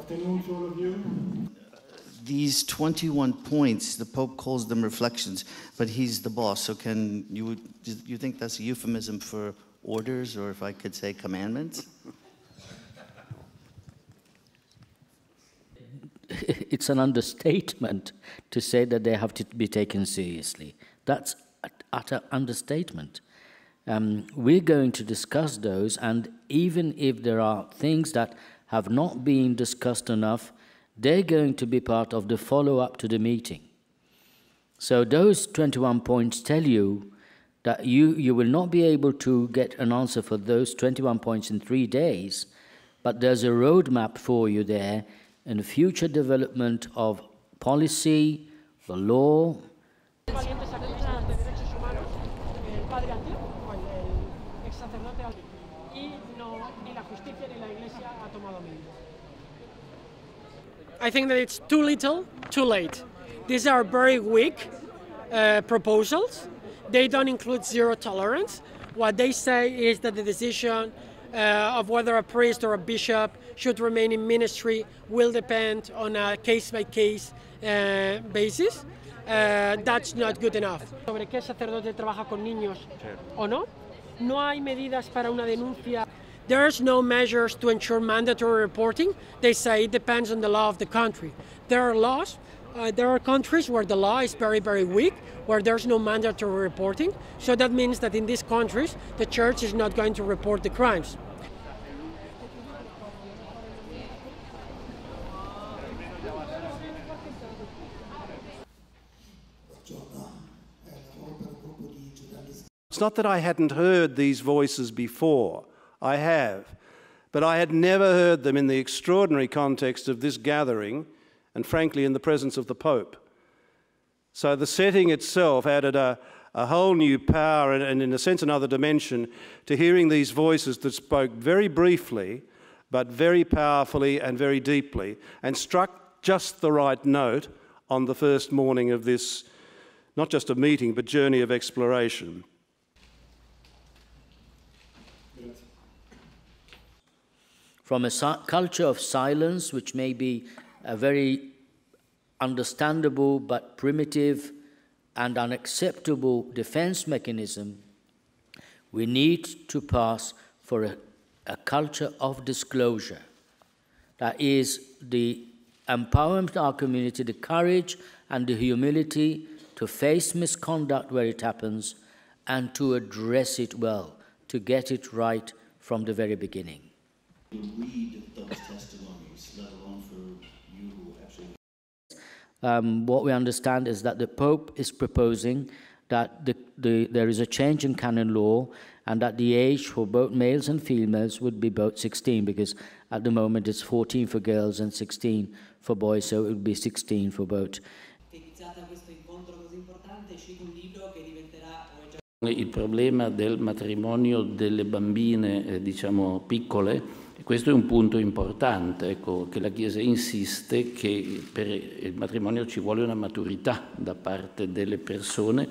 afternoon to all of you. These 21 points, the Pope calls them reflections, but he's the boss. So do you think that's a euphemism for orders, or if I could say commandments? It's an understatement to say that they have to be taken seriously. That's an utter understatement. We're going to discuss those, and even if there are things that have not been discussed enough, they're going to be part of the follow-up to the meeting. So those 21 points tell you that you will not be able to get an answer for those 21 points in 3 days, but there's a roadmap for you there in the future development of policy, the law. I think that it's too little, too late. These are very weak proposals. They don't include zero tolerance. What they say is that the decision of whether a priest or a bishop should remain in ministry will depend on a case-by-case basis. That's not good enough. Sobre qué sacerdote trabaja con niños o no. No hay medidas para una denuncia. There's no measures to ensure mandatory reporting. They say it depends on the law of the country. There are laws. There are countries where the law is very, very weak, where there's no mandatory reporting. So that means that in these countries, the church is not going to report the crimes. It's not that I hadn't heard these voices before. I have. But I had never heard them in the extraordinary context of this gathering, and frankly in the presence of the Pope. So the setting itself added a whole new power and in a sense another dimension to hearing these voices that spoke very briefly but very powerfully and very deeply and struck just the right note on the first morning of this, not just a meeting, but journey of exploration. From a culture of silence, which may be a very understandable but primitive and unacceptable defense mechanism, we need to pass for a culture of disclosure. That is the empowerment of our community, the courage and the humility to face misconduct where it happens and to address it well, to get it right from the very beginning. Read those testimonies, let alone for you who actually... What we understand is that the Pope is proposing that there is a change in canon law and that the age for both males and females would be both 16, because at the moment it's 14 for girls and 16 for boys, so it would be 16 for both. Il problema del matrimonio delle bambine, diciamo, piccole, questo è un punto importante, ecco, che la Chiesa insiste che per il matrimonio ci vuole una maturità da parte delle persone.